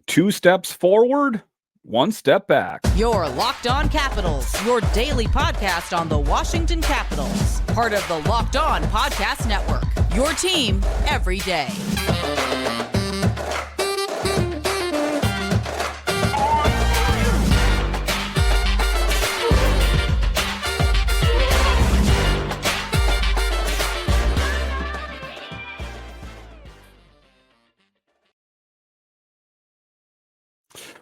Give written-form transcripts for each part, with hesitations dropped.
Two steps forward, one step back. Your Locked On Capitals, your daily podcast on the Washington Capitals. Part of the Locked On Podcast Network, your team every day.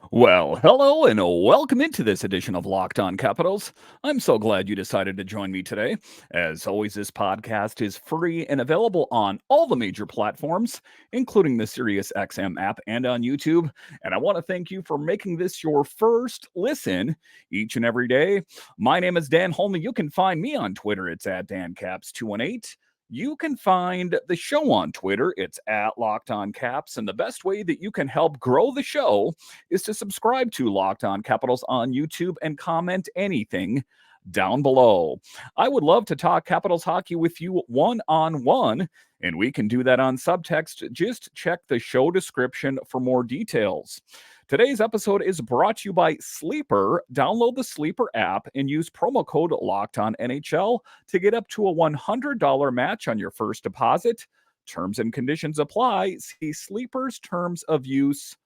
Well, hello and welcome into this edition of Locked On Capitals. I'm so glad you decided to join me today. As always, this podcast is free and available on all the major platforms, including the SiriusXM app and on YouTube. And I want to thank you for making this your first listen each and every day. My name is Dan Holman. You can find me on Twitter. It's at DanCaps218. You can find the show on Twitter. It's at Locked On Caps. And the best way that you can help grow the show is to subscribe to Locked On Capitals on YouTube and comment anything down below. I would love to talk Capitals hockey with you one-on-one, and we can do that on subtext. Just check the show description for more details. Today's episode is brought to you by Sleeper. Download the Sleeper app and use promo code LOCKEDONNHL to get up to a $100 match on your first deposit. Terms and conditions apply. See Sleeper's terms of use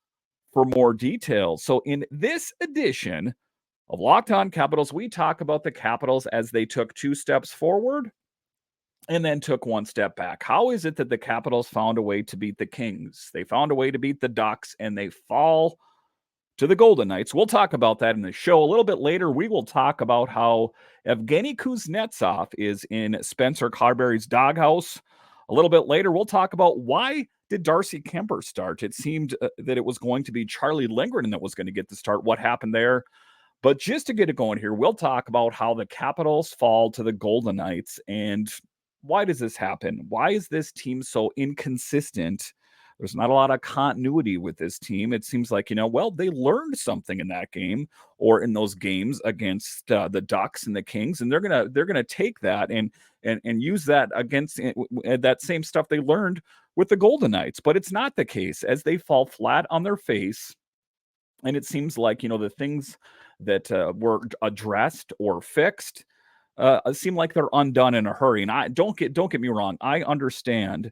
for more details. So in this edition of Locked On Capitals, we talk about the Capitals as they took two steps forward and then took one step back. How is it that the Capitals found a way to beat the Kings? They found a way to beat the Ducks, and they fall to the Golden Knights. We'll talk about that in the show. A little bit later, we will talk about how Evgeny Kuznetsov is in Spencer Carberry's doghouse. A little bit later, we'll talk about why did Darcy Kuemper start. It seemed that it was going to be Charlie Lindgren that was going to get the start. What happened there? But just to get it going here, we'll talk about how the Capitals fall to the Golden Knights and why does this happen? Why is this team so inconsistent? There's not a lot of continuity with this team. It seems like, they learned something in that game or in those games against the Ducks and the Kings, and they're gonna take that and use that against that same stuff they learned with the Golden Knights. But it's not the case as they fall flat on their face, and it seems like the things that were addressed or fixed seem like they're undone in a hurry. And I don't get me wrong, I understand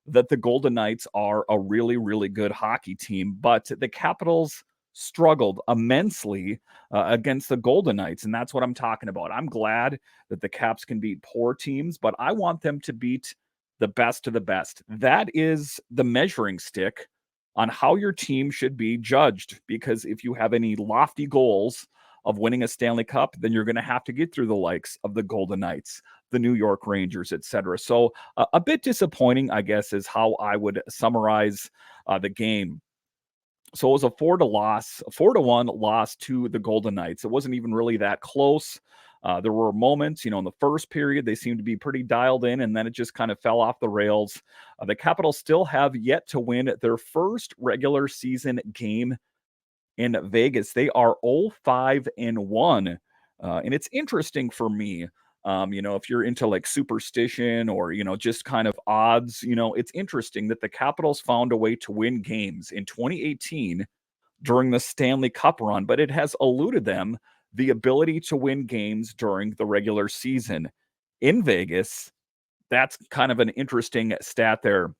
that the Golden Knights are a really, really good hockey team, but the Capitals struggled immensely against the Golden Knights, and that's what I'm talking about. I'm glad that the Caps can beat poor teams, but I want them to beat the best of the best. That is the measuring stick on how your team should be judged, because if you have any lofty goals of winning a Stanley Cup, then you're going to have to get through the likes of the Golden Knights, the New York Rangers, etc. So a bit disappointing, I guess, is how I would summarize the game. So it was a 4-1 loss to the Golden Knights. It wasn't even really that close. There were moments, in the first period, they seemed to be pretty dialed in, and then it just kind of fell off the rails. The Capitals still have yet to win their first regular season game in Vegas. They are 0-5-1. And it's interesting for me, if you're into like superstition or, just kind of odds, it's interesting that the Capitals found a way to win games in 2018 during the Stanley Cup run, but it has eluded them the ability to win games during the regular season in Vegas. That's kind of an interesting stat there.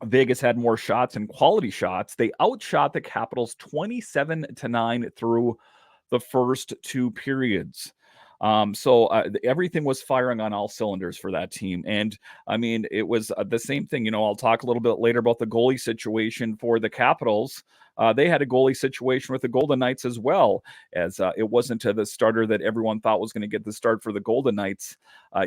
Vegas had more shots and quality shots. They outshot the Capitals 27-9 through the first two periods. So everything was firing on all cylinders for that team. And I mean, it was the same thing. I'll talk a little bit later about the goalie situation for the Capitals. They had a goalie situation with the Golden Knights as well, as it wasn't the starter that everyone thought was going to get the start for the Golden Knights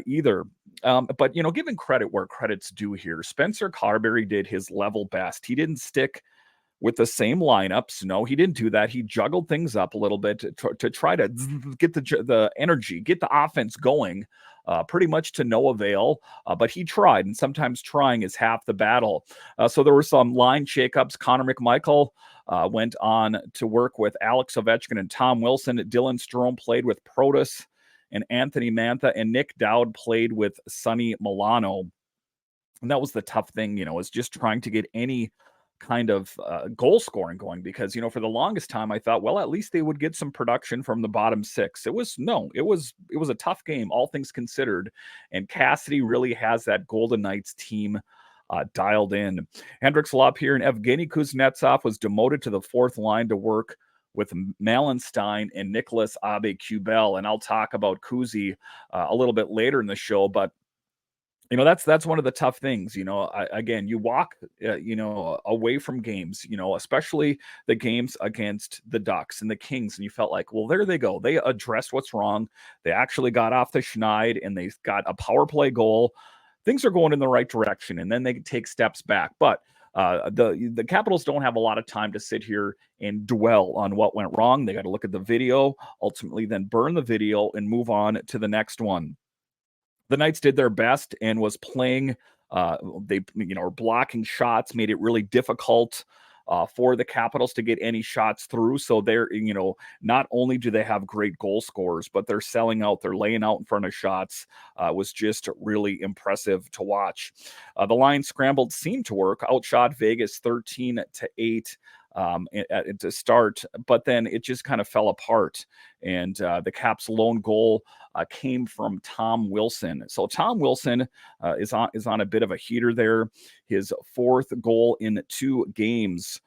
either. But, giving credit where credit's due here, Spencer Carberry did his level best. He didn't stick with the same lineups. No, he didn't do that. He juggled things up a little bit to try to get the energy, get the offense going, pretty much to no avail. But he tried, and sometimes trying is half the battle. So there were some line shakeups. Connor McMichael went on to work with Alex Ovechkin and Tom Wilson. Dylan Strome played with Protas and Anthony Mantha, and Nick Dowd played with Sonny Milano. And that was the tough thing, is just trying to get any kind of goal scoring going because for the longest time I thought, well, at least they would get some production from the bottom six. It was no, it was a tough game, all things considered, and Cassidy really has that Golden Knights team dialed in. Hendricks Lop here, and Evgeny Kuznetsov was demoted to the fourth line to work with Malenstein and Nicholas Abe-Kubel, and I'll talk about Kuzi a little bit later in the show, but that's one of the tough things. Again, you walk away from games, especially the games against the Ducks and the Kings, and you felt like, well, there they go, they addressed what's wrong, they actually got off the schneid and they got a power play goal, things are going in the right direction, and then they take steps back. But the Capitals don't have a lot of time to sit here and dwell on what went wrong. They got to look at the video, ultimately then burn the video and move on to the next one. The Knights did their best and was playing. They were blocking shots, made it really difficult for the Capitals to get any shots through. So they're not only do they have great goal scorers, but they're selling out. They're laying out in front of shots. Was just really impressive to watch. The line scrambled seemed to work. Outshot Vegas 13-8. To start, but then it just kind of fell apart. And the Caps' lone goal came from Tom Wilson. So Tom Wilson is on a bit of a heater there. His fourth goal in 2 games.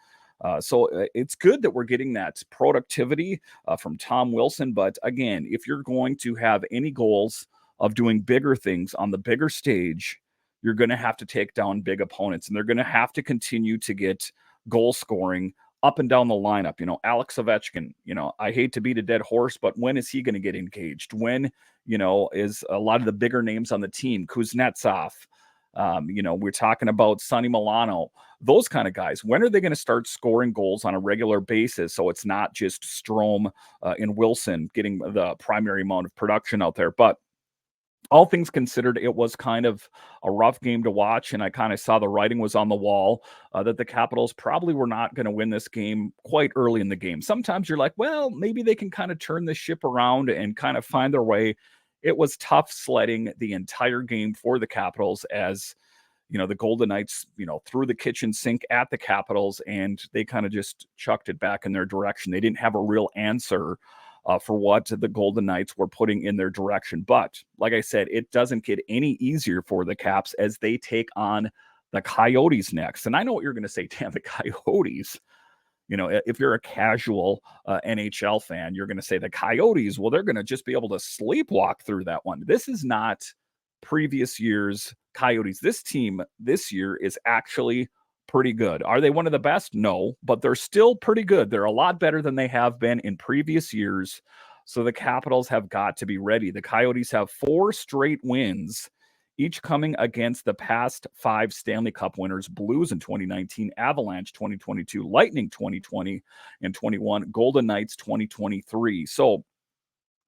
So it's good that we're getting that productivity from Tom Wilson. But again, if you're going to have any goals of doing bigger things on the bigger stage, you're going to have to take down big opponents, and they're going to have to continue to get goal scoring up and down the lineup. Alex Ovechkin, I hate to beat a dead horse, but when is he going to get engaged? When, is a lot of the bigger names on the team, Kuznetsov, we're talking about Sonny Milano, those kind of guys. When are they going to start scoring goals on a regular basis? So it's not just Strome and Wilson getting the primary amount of production out there. But all things considered, it was kind of a rough game to watch, and I kind of saw the writing was on the wall that the Capitals probably were not going to win this game quite early in the game. Sometimes you're like, well, maybe they can kind of turn this ship around and kind of find their way. It was tough sledding the entire game for the Capitals as the Golden Knights, threw the kitchen sink at the Capitals, and they kind of just chucked it back in their direction. They didn't have a real answer for what the Golden Knights were putting in their direction. But like I said, it doesn't get any easier for the Caps as they take on the Coyotes next. And I know what you're going to say, damn, the Coyotes. If you're a casual NHL fan, you're going to say the Coyotes, well, they're going to just be able to sleepwalk through that one. This is not previous year's Coyotes. This team this year is actually pretty good. Are they one of the best? No, but they're still pretty good. They're a lot better than they have been in previous years. So the Capitals have got to be ready. The Coyotes have 4 straight wins, each coming against the past 5 Stanley Cup winners: Blues in 2019, Avalanche 2022, Lightning 2020 and 21, Golden Knights 2023. So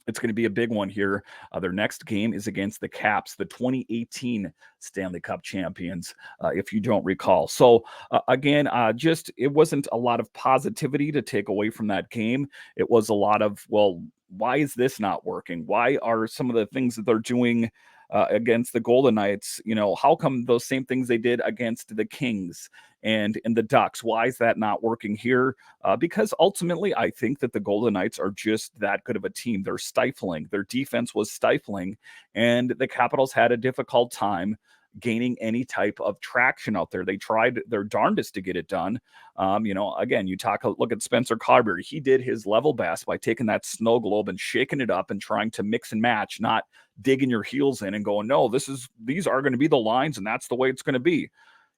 it's going to be a big one here. Their next game is against the Caps, the 2018 Stanley Cup champions, if you don't recall. So, again, it wasn't a lot of positivity to take away from that game. It was a lot of, well, why is this not working? Why are some of the things that they're doing against the Golden Knights, how come those same things they did against the Kings and the Ducks, why is that not working here? Because ultimately, I think that the Golden Knights are just that good of a team. They're stifling. Their defense was stifling, and the Capitals had a difficult time gaining any type of traction out there. They tried their darndest to get it done. Again, look at Spencer Carberry. He did his level best by taking that snow globe and shaking it up and trying to mix and match, not digging your heels in and going, no, these are going to be the lines and that's the way it's going to be.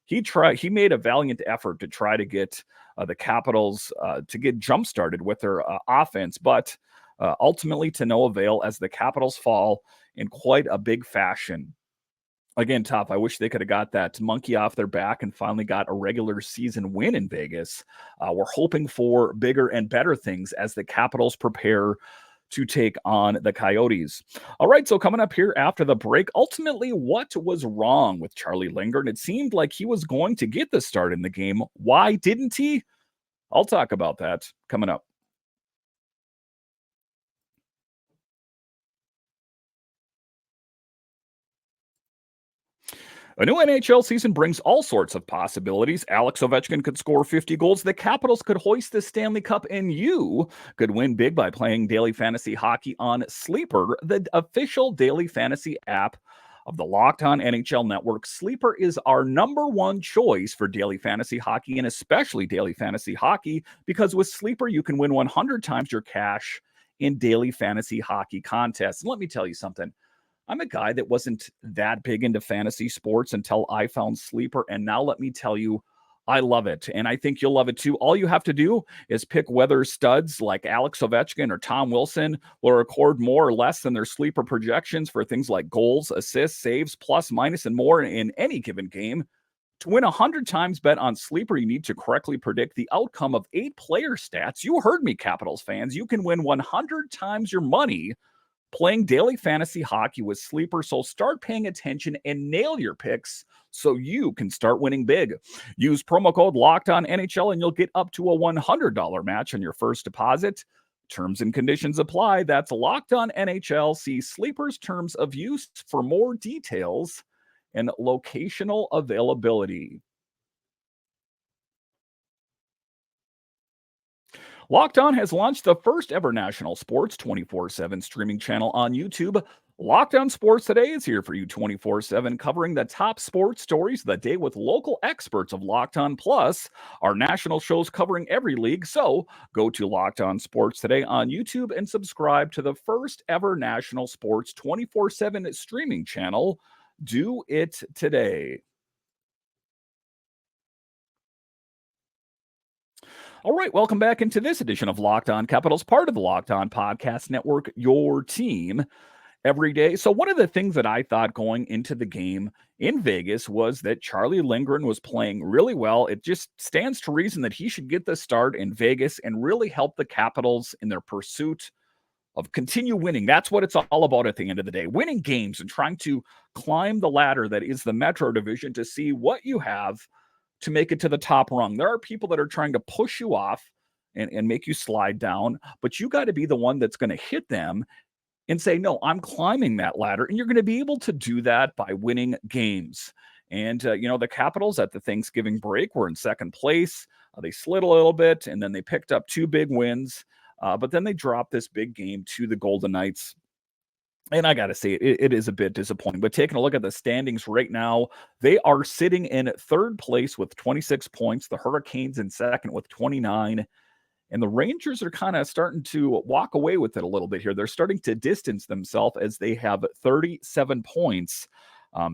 He made a valiant effort to try to get the Capitals to get jump started with their offense, but ultimately to no avail as the Capitals fall in quite a big fashion. Again, tough. I wish they could have got that monkey off their back and finally got a regular season win in Vegas. We're hoping for bigger and better things as the Capitals prepare to take on the Coyotes. All right, so coming up here after the break, ultimately, what was wrong with Charlie Lindgren? It seemed like he was going to get the start in the game. Why didn't he? I'll talk about that coming up. A new NHL season brings all sorts of possibilities. Alex Ovechkin could score 50 goals. The Capitals could hoist the Stanley Cup, and you could win big by playing daily fantasy hockey on Sleeper, the official daily fantasy app of the Locked On NHL Network. Sleeper is our number one choice for daily fantasy hockey, and especially daily fantasy hockey, because with Sleeper, you can win 100 times your cash in daily fantasy hockey contests. And let me tell you something. I'm a guy that wasn't that big into fantasy sports until I found Sleeper. And now let me tell you, I love it. And I think you'll love it too. All you have to do is pick whether studs like Alex Ovechkin or Tom Wilson will record more or less than their sleeper projections for things like goals, assists, saves, plus, minus, and more in any given game. To win 100 times bet on Sleeper, you need to correctly predict the outcome of 8 player stats. You heard me, Capitals fans. You can win 100 times your money playing daily fantasy hockey with Sleeper. So start paying attention and nail your picks so you can start winning big. Use promo code Locked On NHL and you'll get up to a $100 match on your first deposit. Terms and conditions apply. That's Locked On NHL. See Sleeper's terms of use for more details and locational availability. Locked On has launched the first ever national sports 24/7 streaming channel on YouTube. Locked On Sports Today is here for you 24/7, covering the top sports stories of the day with local experts of Locked On Plus, our national shows covering every league. So go to Locked On Sports Today on YouTube and subscribe to the first ever national sports 24/7 streaming channel. Do it today. All right, welcome back into this edition of Locked On Capitals, part of the Locked On Podcast Network, your team every day. So, one of the things that I thought going into the game in Vegas was that Charlie Lindgren was playing really well. It just stands to reason that he should get the start in Vegas and really help the Capitals in their pursuit of continue winning. That's what it's all about at the end of the day, winning games and trying to climb the ladder that is the Metro Division to see what you have to make it to the top rung. There are people that are trying to push you off and make you slide down, but you got to be the one that's going to hit them and say, no, I'm climbing that ladder. And you're going to be able to do that by winning games. And, the Capitals at the Thanksgiving break were in second place. They slid a little bit and then they picked up 2 big wins. But then they dropped this big game to the Golden Knights. And I got to say, it is a bit disappointing. But taking a look at the standings right now, they are sitting in third place with 26 points. The Hurricanes in second with 29. And the Rangers are kind of starting to walk away with it a little bit here. They're starting to distance themselves as they have 37 points.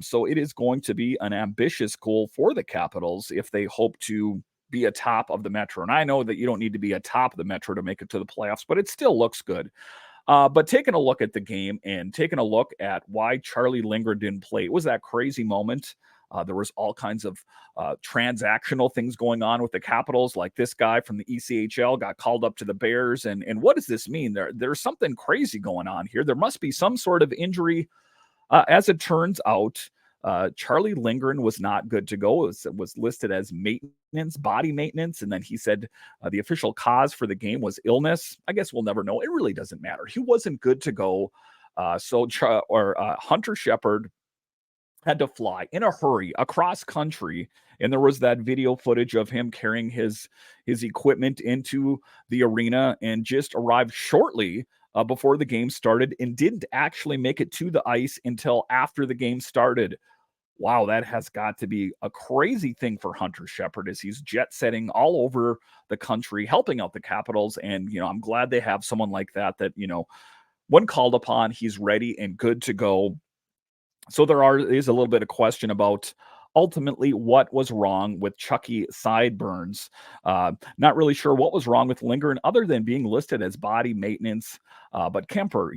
So it is going to be an ambitious goal for the Capitals if they hope to be atop of the Metro. And I know that you don't need to be atop of the Metro to make it to the playoffs, but it still looks good. But taking a look at the game and taking a look at why Charlie Lindgren didn't play, it was that crazy moment. There was all kinds of transactional things going on with the Capitals, like this guy from the ECHL got called up to the Bears. And what does this mean? There's something crazy going on here. There must be some sort of injury. As it turns out, Charlie Lindgren was not good to go. It was listed as maintenance, body maintenance. And then he said the official cause for the game was illness. I guess we'll never know. It really doesn't matter. He wasn't good to go. Hunter Shepard had to fly in a hurry across country. And there was that video footage of him carrying his equipment into the arena and just arrived shortly before the game started and didn't actually make it to the ice until after the game started. Wow, that has got to be a crazy thing for Hunter Shepard as he's jet setting all over the country, helping out the Capitals. And, I'm glad they have someone like that, when called upon, he's ready and good to go. So is a little bit of question about ultimately what was wrong with Chucky Sideburns. Not really sure what was wrong with Lindgren other than being listed as body maintenance. But Kuemper,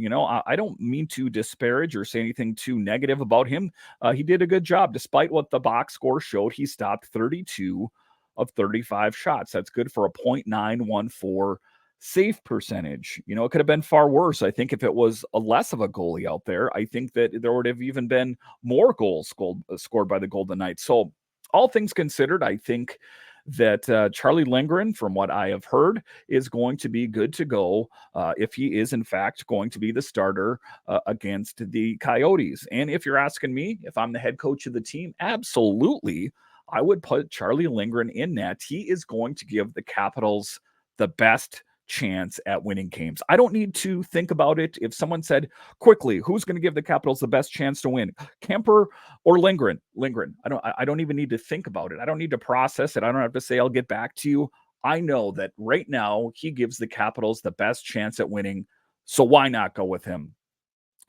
I don't mean to disparage or say anything too negative about him. He did a good job. Despite what the box score showed, he stopped 32 of 35 shots. That's good for a .914 save percentage. It could have been far worse. I think if it was a less of a goalie out there, I think that there would have even been more goals scored by the Golden Knights. So all things considered, I think that Charlie Lindgren, from what I have heard, is going to be good to go if he is, in fact, going to be the starter against the Coyotes. And if you're asking me if I'm the head coach of the team, absolutely. I would put Charlie Lindgren in net. He is going to give the Capitals the best chance at winning games. I don't need to think about it. If someone said quickly, who's going to give the Capitals the best chance to win? Kemper or Lindgren? Lindgren. I don't even need to think about it. I don't need to process it. I don't have to say I'll get back to you. I know that right now he gives the Capitals the best chance at winning. So why not go with him?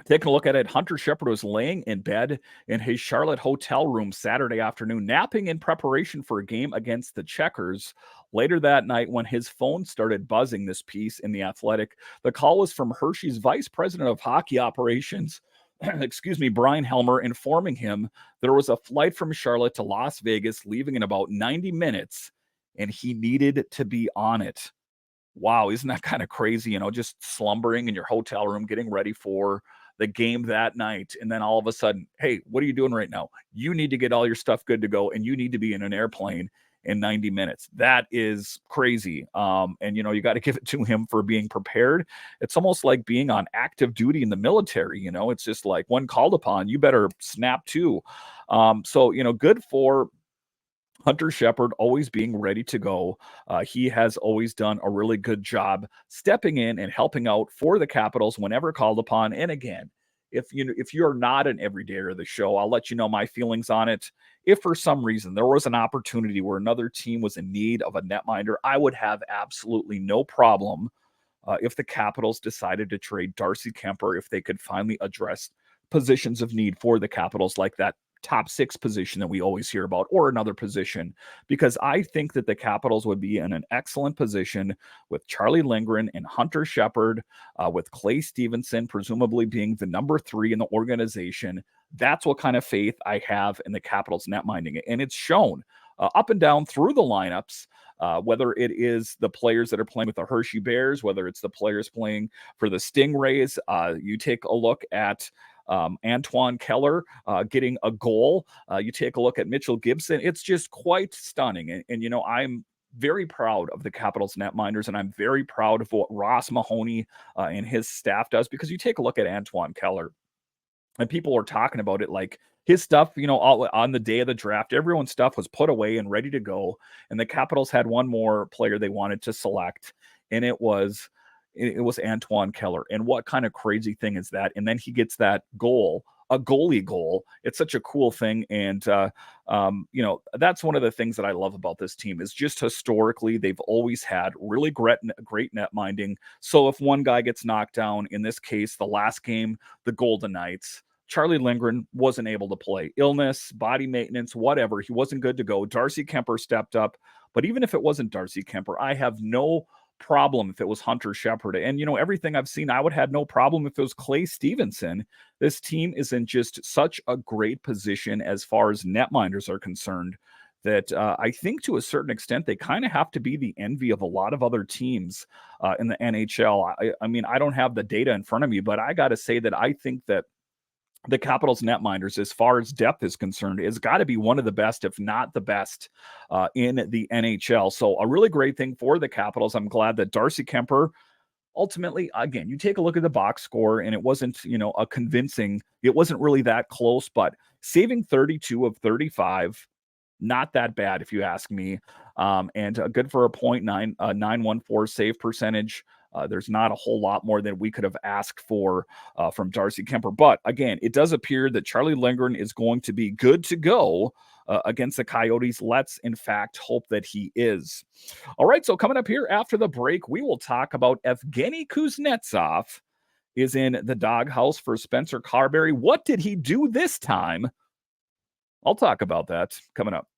Taking a look at it, Hunter Shepard was laying in bed in his Charlotte hotel room Saturday afternoon, napping in preparation for a game against the Checkers. Later that night, when his phone started buzzing, this piece in The Athletic, the call was from Hershey's vice president of hockey operations, excuse me, Brian Helmer, informing him there was a flight from Charlotte to Las Vegas leaving in about 90 minutes, and he needed to be on it. Wow, isn't that kind of crazy? Just slumbering in your hotel room, getting ready for the game that night. And then all of a sudden, hey, what are you doing right now? You need to get all your stuff good to go, and you need to be in an airplane in 90 minutes. That is crazy. And you got to give it to him for being prepared. It's almost like being on active duty in the military. It's just like when called upon, you better snap to. So, good for Hunter Shepard always being ready to go. He has always done a really good job stepping in and helping out for the Capitals whenever called upon. And again, if you're not an everydayer of the show, I'll let you know my feelings on it. If for some reason there was an opportunity where another team was in need of a netminder, I would have absolutely no problem if the Capitals decided to trade Darcy Kuemper, if they could finally address positions of need for the Capitals, like that top six position that we always hear about, or another position, because I think that the Capitals would be in an excellent position with Charlie Lindgren and Hunter Shepard, with Clay Stevenson presumably being the number 3 in the organization. That's what kind of faith I have in the Capitals net minding, and it's shown up and down through the lineups. Whether it is the players that are playing with the Hershey Bears, whether it's the players playing for the Stingrays, you take a look at Antoine Keller getting a goal. You take a look at Mitchell Gibson. It's just quite stunning. And I'm very proud of the Capitals netminders, and I'm very proud of what Ross Mahoney and his staff does, because you take a look at Antoine Keller, and people are talking about it like his stuff, all, on the day of the draft, everyone's stuff was put away and ready to go. And the Capitals had one more player they wanted to select, and it was Antoine Keller. And what kind of crazy thing is that? And then he gets that goal, a goalie goal. It's such a cool thing. And, that's one of the things that I love about this team is just historically, they've always had really great net minding. So if one guy gets knocked down, in this case, the last game, the Golden Knights, Charlie Lindgren wasn't able to play. Illness, body maintenance, whatever. He wasn't good to go. Darcy Kuemper stepped up. But even if it wasn't Darcy Kuemper, I have no problem if it was Hunter Shepard. And, everything I've seen, I would have no problem if it was Clay Stevenson. This team is in just such a great position as far as netminders are concerned that I think to a certain extent, they kind of have to be the envy of a lot of other teams in the NHL. I mean, I don't have the data in front of me, but I got to say that I think that the Capitals netminders, as far as depth is concerned, has got to be one of the best, if not the best, in the NHL. So a really great thing for the Capitals. I'm glad that Darcy Kuemper, ultimately, again, you take a look at the box score, and it wasn't, a convincing, it wasn't really that close, but saving 32 of 35, not that bad, if you ask me. And good for a .914 save percentage. There's not a whole lot more than we could have asked for from Darcy Kuemper. But again, it does appear that Charlie Lindgren is going to be good to go against the Coyotes. Let's, in fact, hope that he is. All right, so coming up here after the break, we will talk about Evgeny Kuznetsov is in the doghouse for Spencer Carberry. What did he do this time? I'll talk about that coming up.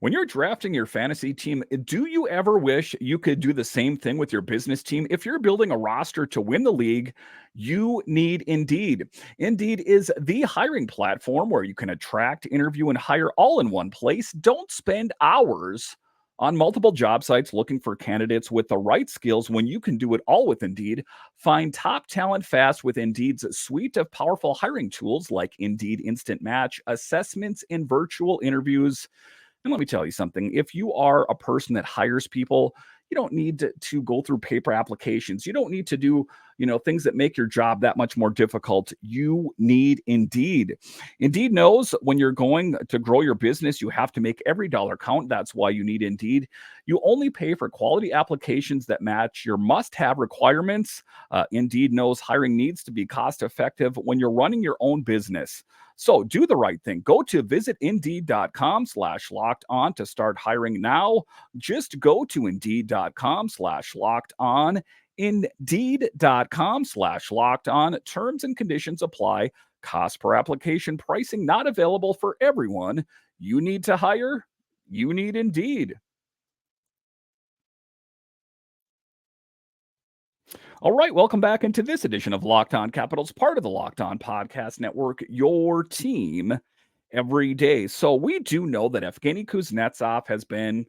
When you're drafting your fantasy team, do you ever wish you could do the same thing with your business team? If you're building a roster to win the league, you need Indeed. Indeed is the hiring platform where you can attract, interview, and hire all in one place. Don't spend hours On multiple job sites looking for candidates with the right skills when you can do it all with Indeed, find top talent fast with Indeed's suite of powerful hiring tools like Indeed Instant Match, assessments, and virtual interviews. And let me tell you something, if you are a person that hires people, you don't need to go through paper applications. You don't need to do, things that make your job that much more difficult. You need Indeed. Indeed knows when you're going to grow your business, you have to make every dollar count. That's why you need Indeed. You only pay for quality applications that match your must-have requirements. Indeed knows hiring needs to be cost effective when you're running your own business. So do the right thing. Go to visitindeed.com/locked on to start hiring now. Just go to indeed.com/locked on. Indeed.com/locked on. Terms and conditions apply. Cost per application pricing not available for everyone. You need to hire? You need Indeed. All right, welcome back into this edition of Locked On Capitals, part of the Locked On Podcast Network, your team every day. So we do know that Evgeny Kuznetsov has been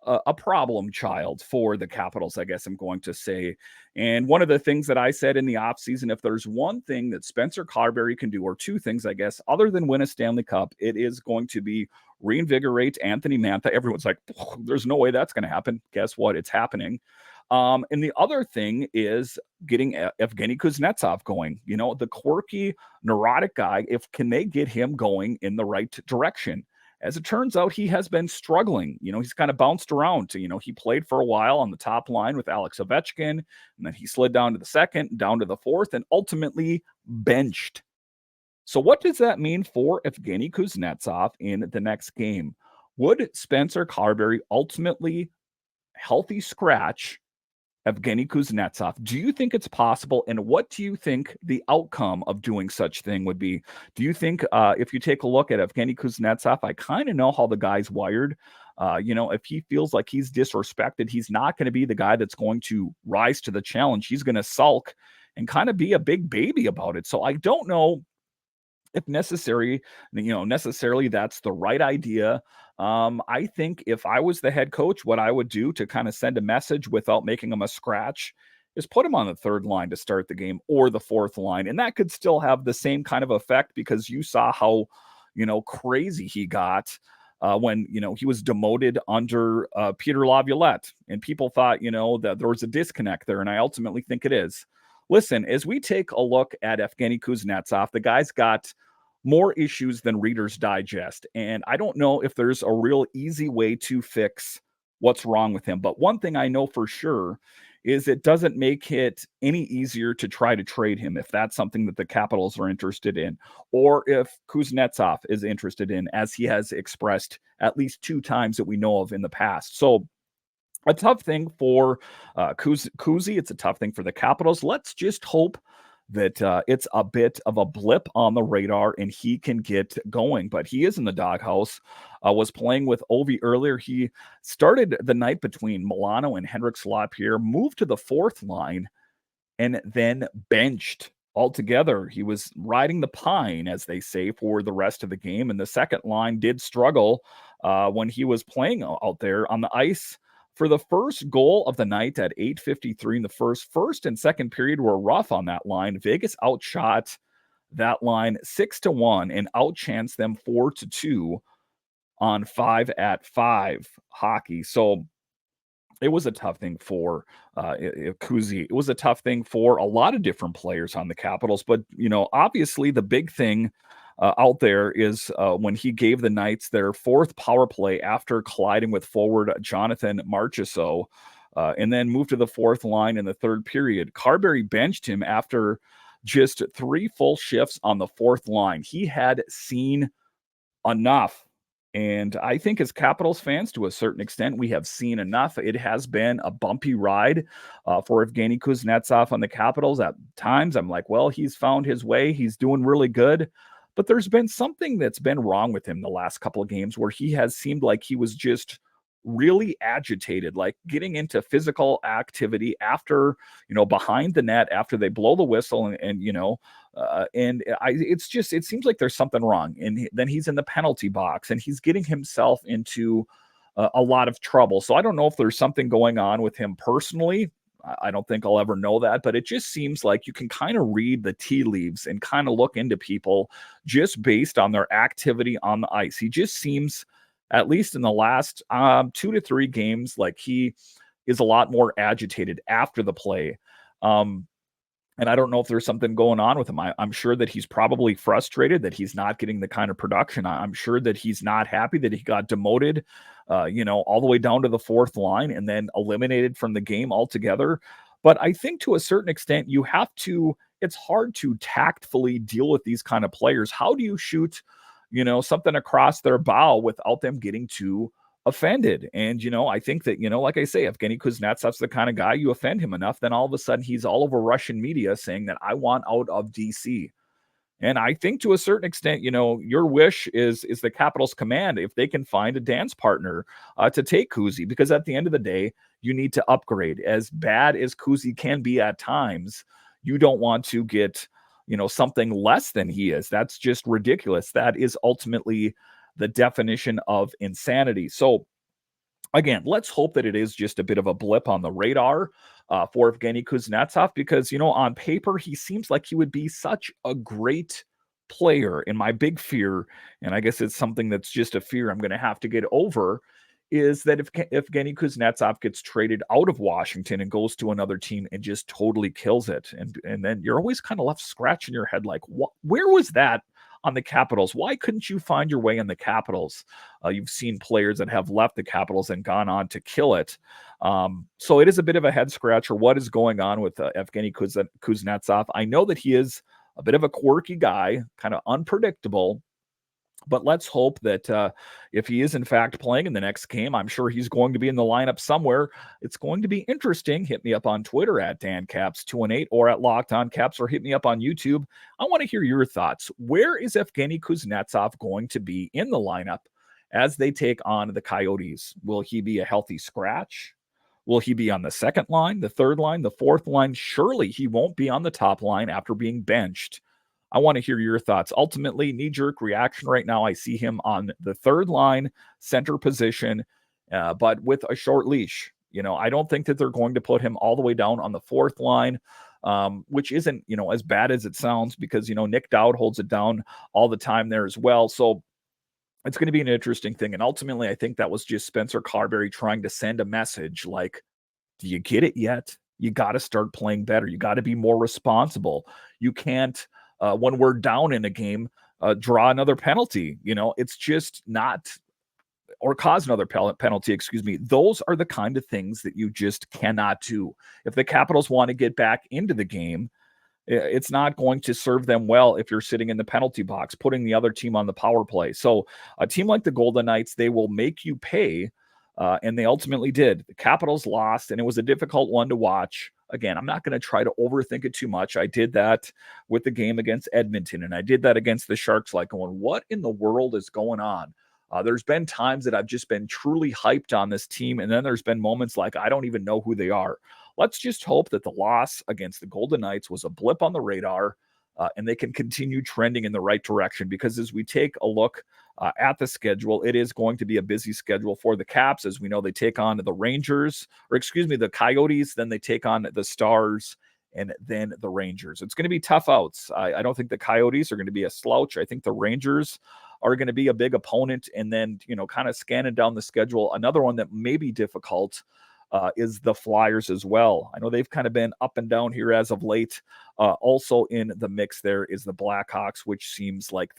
a problem child for the Capitals, I guess I'm going to say. And one of the things that I said in the offseason, if there's one thing that Spencer Carberry can do, or two things, I guess, other than win a Stanley Cup, it is going to be reinvigorate Anthony Mantha. Everyone's like, there's no way that's going to happen. Guess what? It's happening. And the other thing is getting Evgeny Kuznetsov going. The quirky, neurotic guy. If can they get him going in the right direction? As it turns out, he has been struggling. He's kind of bounced around. He played for a while on the top line with Alex Ovechkin, and then he slid down to the second, down to the fourth, and ultimately benched. So what does that mean for Evgeny Kuznetsov in the next game? Would Spencer Carberry ultimately healthy scratch Evgeny Kuznetsov? Do you think it's possible? And what do you think the outcome of doing such thing would be? Do you think if you take a look at Evgeny Kuznetsov, I kind of know how the guy's wired. If he feels like he's disrespected, he's not going to be the guy that's going to rise to the challenge. He's going to sulk and kind of be a big baby about it. So I don't know if necessarily that's the right idea. I think if I was the head coach, what I would do to kind of send a message without making him a scratch is put him on the third line to start the game, or the fourth line. And that could still have the same kind of effect, because you saw how, crazy he got when, he was demoted under Peter Laviolette, and people thought, that there was a disconnect there. And I ultimately think it is. Listen, as we take a look at Evgeny Kuznetsov, the guy's got more issues than Reader's Digest. And I don't know if there's a real easy way to fix what's wrong with him. But one thing I know for sure is it doesn't make it any easier to try to trade him if that's something that the Capitals are interested in, or if Kuznetsov is interested in, as he has expressed at least 2 times that we know of in the past. So a tough thing for Kuzi. It's a tough thing for the Capitals. Let's just hope that it's a bit of a blip on the radar and he can get going. But he is in the doghouse. Was playing with Ovi earlier. He started the night between Milano and Henrik Lapierre, moved to the fourth line, and then benched altogether. He was riding the pine, as they say, for the rest of the game. And the second line did struggle when he was playing out there on the ice. For the first goal of the night at 8:53 in the first and second period were rough on that line. Vegas outshot that line 6-1 and outchanced them 4-2 on 5-at-5 hockey. So it was a tough thing for Kuzi. It was a tough thing for a lot of different players on the Capitals. But, obviously the big thing out there is when he gave the Knights their fourth power play after colliding with forward Jonathan Marchessault, and then moved to the fourth line in the third period. Carberry benched him after just 3 full shifts on the fourth line. He had seen enough. And I think as Capitals fans, to a certain extent, we have seen enough. It has been a bumpy ride for Evgeny Kuznetsov on the Capitals. At times, I'm like, well, he's found his way. He's doing really good. But there's been something that's been wrong with him the last couple of games, where he has seemed like he was just really agitated, like getting into physical activity after, behind the net, after they blow the whistle, it seems like there's something wrong. And then he's in the penalty box and he's getting himself into a lot of trouble. So I don't know if there's something going on with him personally. I don't think I'll ever know that, but it just seems like you can kind of read the tea leaves and kind of look into people just based on their activity on the ice. He just seems, at least in the last 2 to 3 games, like he is a lot more agitated after the play. Um, and I don't know if there's something going on with him. I'm sure that he's probably frustrated that he's not getting the kind of production. I'm sure that he's not happy that he got demoted, all the way down to the fourth line and then eliminated from the game altogether. But I think to a certain extent, it's hard to tactfully deal with these kind of players. How do you shoot, something across their bow without them getting too offended? And, I think that, like I say, Evgeny Kuznetsov's the kind of guy, you offend him enough, then all of a sudden he's all over Russian media saying that I want out of DC. And I think to a certain extent, your wish is the Capitals command if they can find a dance partner to take Kuzi, because at the end of the day, you need to upgrade. As bad as Kuzi can be at times, you don't want to get, something less than he is. That's just ridiculous. That is ultimately the definition of insanity. So again, let's hope that it is just a bit of a blip on the radar for Evgeny Kuznetsov, because, on paper, he seems like he would be such a great player. And my big fear, and I guess it's something that's just a fear I'm going to have to get over, is that if Evgeny Kuznetsov gets traded out of Washington and goes to another team and just totally kills it. And then you're always kind of left scratching your head like, where was that on the Capitals? Why couldn't you find your way in the Capitals? You've seen players that have left the Capitals and gone on to kill it. So it is a bit of a head scratcher what is going on with Evgeny Kuznetsov. I know that he is a bit of a quirky guy, kind of unpredictable. But let's hope that if he is in fact playing in the next game, I'm sure he's going to be in the lineup somewhere. It's going to be interesting. Hit me up on Twitter at DanCaps218 or at Locked On Caps, or hit me up on YouTube. I want to hear your thoughts. Where is Evgeny Kuznetsov going to be in the lineup as they take on the Coyotes? Will he be a healthy scratch? Will he be on the second line, the third line, the fourth line? Surely he won't be on the top line after being benched. I want to hear your thoughts. Ultimately, knee-jerk reaction right now, I see him on the third line, center position, but with a short leash. I don't think that they're going to put him all the way down on the fourth line, which isn't, as bad as it sounds, because, Nick Dowd holds it down all the time there as well. So it's going to be an interesting thing. And ultimately, I think that was just Spencer Carberry trying to send a message like, do you get it yet? You got to start playing better. You got to be more responsible. You can't, when we're down in a game, draw another penalty. It's just not, or cause another penalty, excuse me. Those are the kind of things that you just cannot do. If the Capitals want to get back into the game, it's not going to serve them well if you're sitting in the penalty box, putting the other team on the power play. So a team like the Golden Knights, they will make you pay, and they ultimately did. The Capitals lost, and it was a difficult one to watch. Again, I'm not going to try to overthink it too much. I did that with the game against Edmonton, and I did that against the Sharks, like going, what in the world is going on? There's been times that I've just been truly hyped on this team, and then there's been moments like I don't even know who they are. Let's just hope that the loss against the Golden Knights was a blip on the radar, and they can continue trending in the right direction, because as we take a look at the schedule, it is going to be a busy schedule for the Caps. As we know, they take on the Coyotes, then they take on the Stars, and then the Rangers. It's going to be tough outs. I don't think the Coyotes are going to be a slouch. I think the Rangers are going to be a big opponent. And then, kind of scanning down the schedule, another one that may be difficult is the Flyers as well. I know they've kind of been up and down here as of late. Also in the mix there is the Blackhawks, which seems like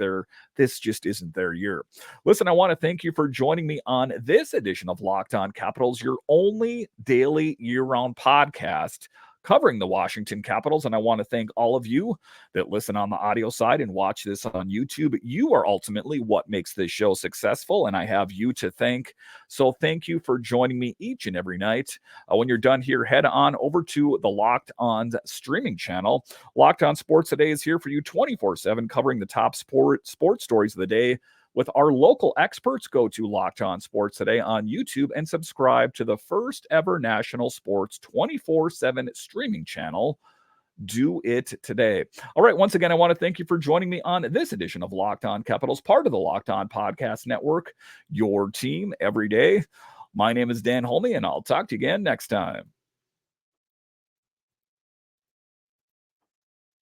this just isn't their year. Listen, I want to thank you for joining me on this edition of Locked On Capitals, your only daily year-round podcast covering the Washington Capitals. And I want to thank all of you that listen on the audio side and watch this on YouTube. You are ultimately what makes this show successful, and I have you to thank. So thank you for joining me each and every night. When you're done here, head on over to the Locked On streaming channel. Locked On Sports Today is here for you 24/7, covering the top sports stories of the day with our local experts. Go to Locked On Sports Today on YouTube and subscribe to the first ever national sports 24/7 streaming channel. Do it today. All right. Once again, I want to thank you for joining me on this edition of Locked On Capitals, part of the Locked On Podcast Network, your team every day. My name is Dan Holme, and I'll talk to you again next time.